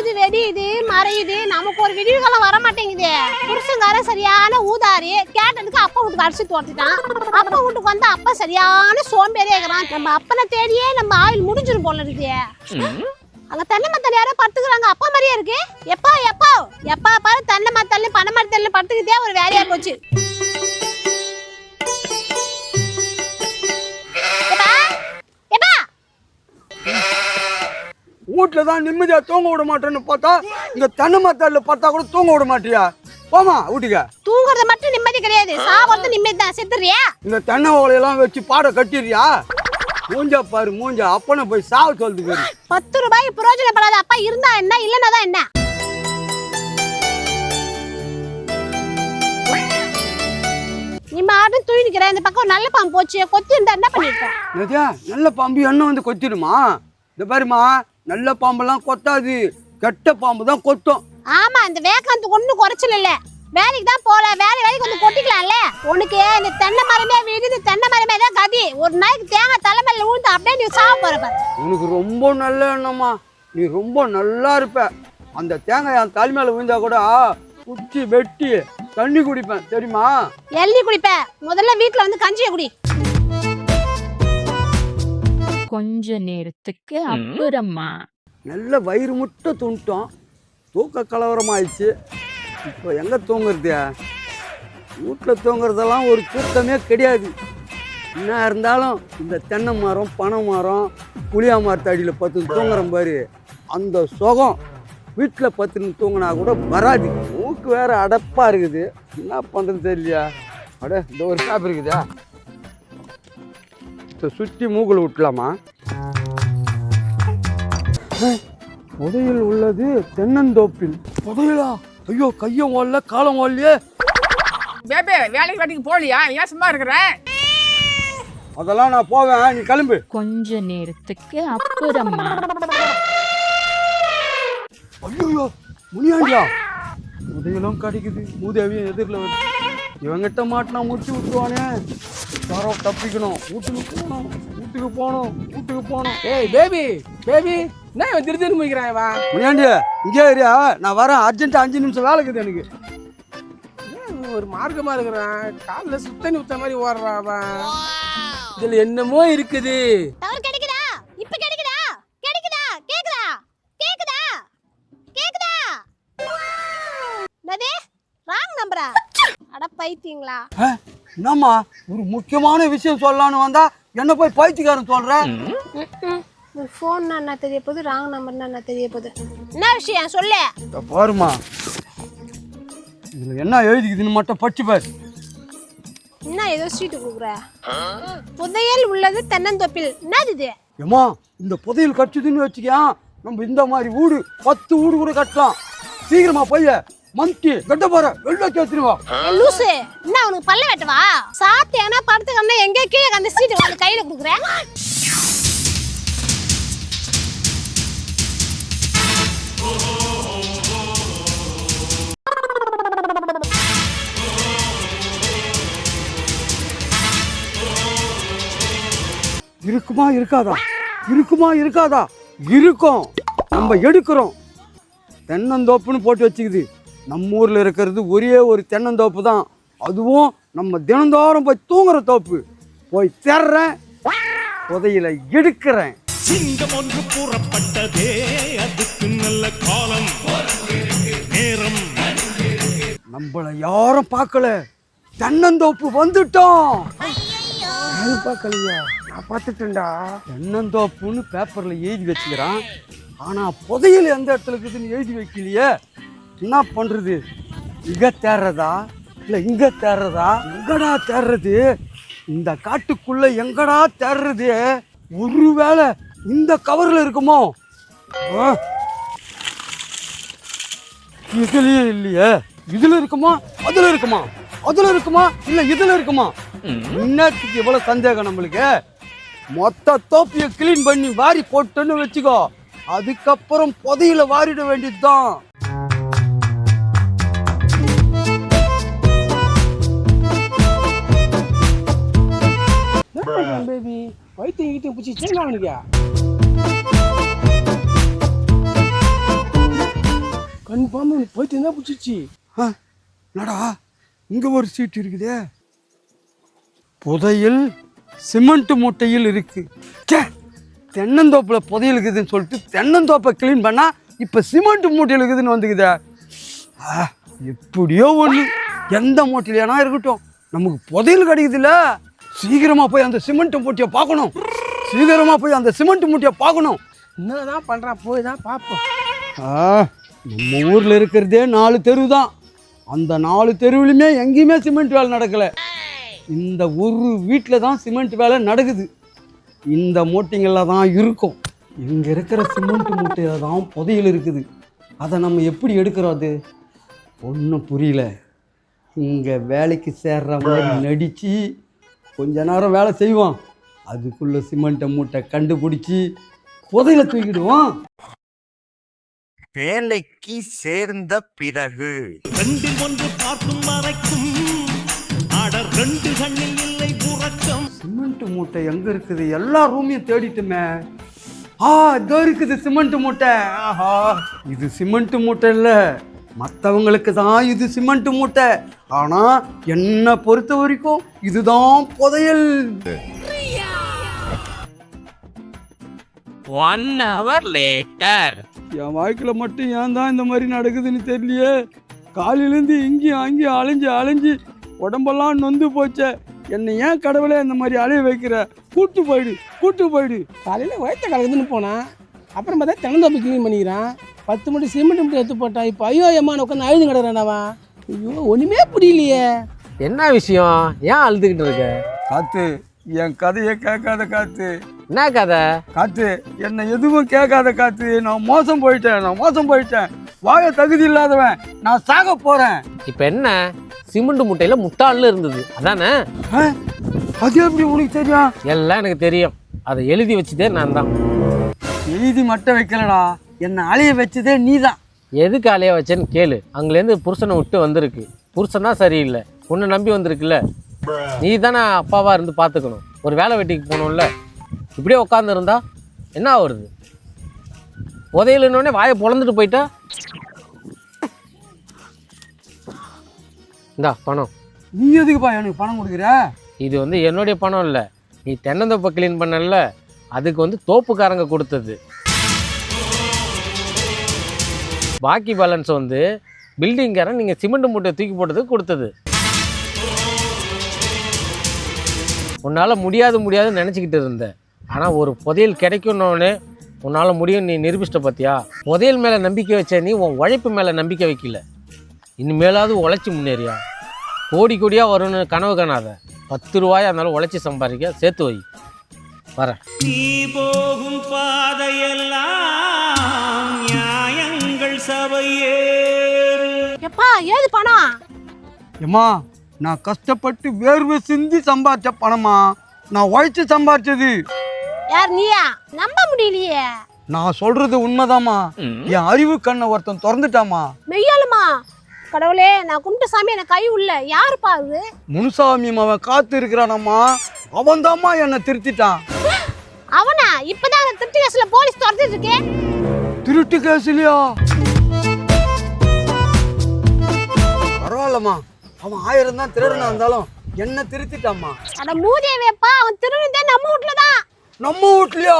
பொழுது வெடியுது மறையுது, நமக்கு ஒரு விடிவு காலம் வர மாட்டேங்குது. புருஷங்கார சரியான ஊதாரி, கேட்டதுக்கு அப்பா வீட்டுக்கு அடிச்சு தோட்டிட்டான். அப்பா வீட்டுக்கு வந்து அப்பா சரியான சோம்பேறியா இருக்கிறான். நம்ம அப்பனை தேடியே நம்ம ஆயுள் முடிஞ்சிடும் போல இருக்குது. அங்க தென்னை மரத்தல் யாரோ படுத்துக்கிறாங்க, அப்பா மாதிரியே இருக்கு. எப்பா எப்பா எப்பா பாரு தென்னை மரத்தல் பனை மரத்தல் படுத்துக்கிட்டே ஒரு வேலையா போச்சு. வீட்டுல தான் நிம்மதியா தூங்க விட மாட்டேன்னு பார்த்தா இந்த தென்னை மரத்தல்ல பார்த்தா கூட தூங்க விட மாட்டியா? போமா வீட்டுக்கு. தூங்குறது மட்டும் நிம்மதி கிடையாது, சாவறது நிம்மதி தான். செத்துறியா? இந்த தென்னை ஓலையெல்லாம் வச்சு பாட கட்டிடுறியா? மூஞ்சா பாரு மூஞ்சா, அப்பனை போய் சாவ சொல்லுது பாரு. 10 ரூபாய்க்கு பிரயோஜனப்படாத அப்பா இருந்தா என்ன, இல்லன்னா தான் என்ன? நீ மாட்டும் தூங்கிக்கிற. இந்த பக்கம் நல்ல பாம்பு போச்சு, கொத்தி இருந்தா என்ன பண்ணிருக்க? நல்ல பாம்பு என்ன வந்து கொத்திடுமா? இந்த பாருமா, நல்ல பாம்பெல்லாம் கொத்தாது, கெட்ட பாம்பு தான் கொத்தும். ஆமா, இந்த வேக்காந்துக்கு ஒண்ணும் குறைச்சல் இல்ல. வேலைக்கு தான் போல, வேலைக்கு வந்து கொட்டிக்கலாம்ல. உனக்கு இந்த தென்னை மரமே வீடு, தென்னை மரமே தான் கதி. ஒரு நாளைக்கு தேங்காய் தலைமையில விழுந்து அப்படியே நீ சாவ போறப்ப. உனக்கு ரொம்ப நல்ல எண்ணம்மா, நீ ரொம்ப நல்லா இருப்ப. அந்த தேங்காய் என் தலைமையில விழுந்தா கூட குச்சி வெட்டி தண்ணி குடிப்பேன் தெரியுமா? எள்ளி குடிப்ப. முதல்ல வீட்டுல வந்து கஞ்சிய குடி. கொஞ்ச நேரத்துக்கு அப்புறமா நல்ல வயிறு முட்டை துண்டோம், தூக்க கலவரம் ஆயிடுச்சு. இப்போ எங்கே தூங்குறது? வீட்டில் தூங்குறதெல்லாம் ஒரு தூக்கமே கிடையாது. என்ன இருந்தாலும் இந்த தென்னை மரம் பனை மரம் புளியா மரத்தடியில் பத்து தூங்குறோம் பாரு, அந்த சுகம் வீட்டில் பத்துன்னு தூங்கினா கூட வராது. மூக்கு வேற அடப்பாக இருக்குது, என்ன பண்ணுறது தெரியலையா? அட இந்த ஒரு காப்பு இருக்குதா, சுற்றி மூக்கில் விட்டலாமா? புதையல் உள்ளது தென்னந்தோப்பில். புதையலா? ஐயோ, கையும் ஓடல காலம் ஓடலையே. பேபே வேலைக்கு போலியா? ஏன் சும்மா இருக்கிற? அதெல்லாம் நான் போவேன், நீ கிளம்பு. கொஞ்ச நேரத்துக்கு அப்புறமா ஐயோ முனியாண்டியா, புதையலும் கிடைக்குது, மூதேவியும் எதிரில் வருது. இவங்கிட்ட மாட்டினா முடிச்சு விட்டுருவானே. யாரோ தப்பிக்கணும், வீட்டுக்கு போகணும். ஏய் பேபி என்ன இவன் திருத்தின்னு முடிக்கிறான்? வா முனியாண்டியா, இங்கே ஏரியா, நான் வரேன். அர்ஜென்ட்டாக 5 நிமிஷம் வேலை இருக்குது எனக்கு. ஒரு மார்க்கமா இருக்கிறான், காலில் சுத்தனி ஊத்த மாதிரி ஓடுறான் அவன். இதுல என்னமோ இருக்குது. டவர் கிடைக்குதா? இப்ப கிடைக்குதா? கேக்குதா? நதே ராங் நம்பரா? அட பைத்தியங்களா? என்னம்மா, ஒரு முக்கியமான விஷயம் சொல்லலான்னு வந்தா என்ன போய் பைத்தியக்காரன் சொல்ற? ஒரு ஃபோன் என்ன தெரிய போகுது, ராங் நம்பர் என்ன தெரிய போகுது. என்ன விஷயம் சொல்லு. பாருமா, இதுல என்ன எழுதிக்குதுன்னு மட்டும் படிச்சு பாரு. என்ன ஏதோ சீட்டு கொடுக்குற? புதையல் உள்ளது தென்னந்தோப்பில். என்னது இது? ஏமா, இந்த புதையல் கட்டுதுன்னு வச்சுக்கியா, நம்ம இந்த மாதிரி வீடு 10 வீடு கூட கட்டலாம். சீக்கிரமா போய் மந்தி கட்ட போற வெள்ள கேத்துருவா. லூசு, என்ன உனக்கு பல்ல வெட்டவா? சாத்தியானா படுத்துக்கன்னா எங்கே கீழே அந்த சீட்டு வந்து கையில கொடுக்குறேன். இருக்குமா இருக்காதா? இருக்கும். நம்ம எடுக்கிறோம். தென்னந்தோப்புன்னு போட்டு வச்சுக்குது. நம்ம ஊர்ல இருக்கிறது ஒரே ஒரு தென்னந்தோப்பு தான், அதுவும் நம்ம தினந்தோறும் போய் தூங்குற தோப்பு. போய் தேர்றேன், புதையில எடுக்கிறேன். சிங்கம் ஒன்று கூறப்பட்டதே, அதுக்கு நல்ல காலம் நேரம். நம்மள யாரும் பார்க்கல, தென்னந்தோப்பு வந்துட்டோம். பார்க்கலையா? நான் பார்த்துட்டேன்டா. தென்னந்தோப்புன்னு பேப்பர்ல எழுதி வச்சுக்கிறான், ஆனா புதையல் எந்த இடத்துல இருக்குதுன்னு எழுதி வைக்கலையே. என்ன பண்றது? இங்க தேர்றதா இல்ல இங்க தேர்றதா? எங்கடா தேர்றது? இந்த காட்டுக்குள்ள எங்கடா தேர்றது? ஒருவேளை இந்த கவர்ல இருக்குமோ? இதுலயே இல்லையே. இதுல இருக்குமா அதுல இருக்குமா இல்ல இதுல இருக்குமா? இன்னத்துக்கு எவ்வளவு சந்தேகம் நம்மளுக்கு. மொத்த தோப்பியை கிளீன் பண்ணி வாரி போட்டுன்னு வச்சுக்கோ, அதுக்கப்புறம் புதையில வாரிட வேண்டியதுதான். பேபி வைத்தியம் பிடிச்சி அவனுக்கு கன்ஃபார்ம் போயிட்டு இருந்தா பிடிச்சிச்சு. என்னடா இங்கே ஒரு சீட்டு இருக்குதே. புதையல் சிமெண்ட் மூட்டையில் இருக்கு. தென்னந்தோப்பில் புதையல் இருக்குதுன்னு சொல்லிட்டு தென்னந்தோப்பை க்ளீன் பண்ணால் இப்போ சிமெண்ட் மூட்டையில் இருக்குதுன்னு வந்துக்குதே. எப்படியோ ஒன்று, எந்த மூட்டையிலேனா இருக்கட்டும், நமக்கு புதையல் கிடைக்குதுல்ல. சீக்கிரமாக போய் அந்த சிமெண்ட் மூட்டையை பார்க்கணும். என்னதான் பண்ணுறான், போய் தான் பார்ப்போம். நம்ம ஊரில் இருக்கிறதே 4 தெரு தான். அந்த 4 தெருவிலுமே எங்கேயுமே சிமெண்ட் வேலை நடக்கலை. இந்த ஒரு வீட்டில் தான் சிமெண்ட் வேலை நடக்குது. இந்த மூட்டைங்களில் தான் இருக்கும். இங்கே இருக்கிற சிமெண்ட் மூட்டையில் தான் புதையல் இருக்குது. அதை நம்ம எப்படி எடுக்கிறது ஒன்றும் புரியல. இங்கே வேலைக்கு சேர்ற மாதிரி நடித்து கொஞ்ச நேரம் வேலை செய்வோம். அதுக்குள்ளே சிமெண்ட்டை மூட்டை கண்டுபிடிச்சி புதையலை தூக்கிடுவோம். வேலைக்கு சேர்ந்த பிறகு 2 1 பார்க்கும் வரைக்கும் ஆட 2 கண்ணில் இல்லை உறக்கம். சிமெண்ட் மூட்டை எங்கே இருக்குது? எல்லா ரூமையும் தேடிட்டுமே. இதோ இருக்குது சிமெண்ட் மூட்டை. ஆஹா, இது சிமெண்ட் மூட்டை இல்லை, மற்றவங்களுக்கு தான் இது சிமெண்ட் மூட்டை. ஆனால் என்னை பொறுத்த வரைக்கும் இதுதான் புதையல். 1 hour later என் வாழ்க்கையில் மட்டும் ஏன் தான் இந்த மாதிரி நடக்குதுன்னு தெரியலையே. காலையிலேருந்து இங்கேயும் அங்கேயும் அலைஞ்சு உடம்பெல்லாம் நொந்து போச்சே. என்னை ஏன் கடவுளே இந்த மாதிரி அலைய வைக்கிற? கூட்டு போயிடு. காலையில் வயிற்ற கலக்குதுன்னு போனான். அப்புறம் பார்த்தா தென்னந்தோப்பு க்ளீன் பண்ணிக்கிறான். 10 மணி சிமெண்ட் மட்டும் எடுத்து போட்டான். இப்போ ஐயோ ஏம்மான்னு உட்காந்து அழுது கிடக்குறான்டாவா. ஐயோ ஒன்றுமே புரியலையே. என்ன விஷயம்? ஏன் அழுதுகிட்டு இருக்க? காத்து, என் கதையை கேட்காத காத்து. என்ன கதை? காத்து, என்னை எதுவும் கேட்காத காத்து. நான் மோசம் போயிட்டேன். வாய தகுதி இல்லாதவன். நான் சாக போகிறேன். இப்போ என்ன? சிமெண்ட் முட்டையில் முட்டாள்னு இருந்தது அதானே? அது எப்படி உனக்கு தெரியும்? எல்லாம் எனக்கு தெரியும். அதை எழுதி வச்சதே நான் தான். எழுதி மட்டும் வைக்கலடா, என்னை அலைய வச்சதே நீ தான். எதுக்கு அலைய வச்சேன்னு கேளு. அங்கேருந்து புருஷனை விட்டு வந்திருக்கு. புருஷன் தான் சரியில்லை, உன்னை நம்பி வந்திருக்குல்ல. நீ தானே அப்பாவாக இருந்து பார்த்துக்கணும். ஒரு வேலை வெட்டிக்கு போகணும்ல. இப்படியே உட்காந்துருந்தா என்ன ஆகுறது? உதையிலன்னொடனே வாயை பொழந்துட்டு போயிட்டா. இந்தா பணம். நீ எதுக்குப்பா எனக்கு பணம் கொடுக்குற? இது என்னுடைய பணம் இல்லை. நீ தென்னந்தோப்பை க்ளீன் பண்ணல, அதுக்கு தோப்புக்காரங்க கொடுத்தது. பாக்கி பேலன்ஸ் பில்டிங்காரன் நீங்கள் சிமெண்ட் மூட்டை தூக்கி போட்டதுக்கு கொடுத்தது. உன்னால் முடியாதுன்னு நினச்சிக்கிட்டு இருந்த. ஆனால் ஒரு புதையல் கிடைக்கும்னோடனே உன்னால் முடியும் நீ நிரூபிச்சிட்ட பார்த்தியா? புதையல் மேலே நம்பிக்கை வச்ச நீ உன் உழைப்பு மேலே நம்பிக்கை வைக்கல. இனிமேலாவது உழைச்சி முன்னேறியா? கோடியாக வரும்னு கனவு காணாத. 10 ரூபாயா இருந்தாலும் உழைச்சி சம்பாதிக்க சேர்த்து வை. வரேன். நீ போகும் பாதையெல்லாம் நியாயங்கள் சபையே. எப்பா ஏது பணம்? ஏம்மா, நான் கஷ்டப்பட்டு வேர்வை சிந்தி சம்பாதிச்ச பணமா, நான் உழைச்சி சம்பாதிச்சது. யார் நீயா? நம்ப முடியலையே. நான் சொல்றது உண்மைதாம்மா. என் அறிவு கண்ணை ஒருத்தன் திறந்துட்டாமா. மெய்யாலுமா? கடவுளே, நான் கும்பிட்ட சாமி எனக்கு கை உள்ள. யாரு பாரு? முனுசாமி அவன் காத்து இருக்கிறானம்மா. அவன் தாம்மா என்னை திருத்திட்டான். அவனா? இப்பதான் அந்த திருட்டு கேஸ்ல போலீஸ் துரத்திட்டு இருக்கேன். திருட்டு கேஸ்லையா? பரவாயில்லம்மா, அவன் 1000 தான் திருடனா இருந்தாலும் என்ன திருத்திட்டாம்மா. அட மூதேவேப்பா, அவன் திருடுனதே நம்ம வீட்டுல தான். நம்ம வீட்லயா?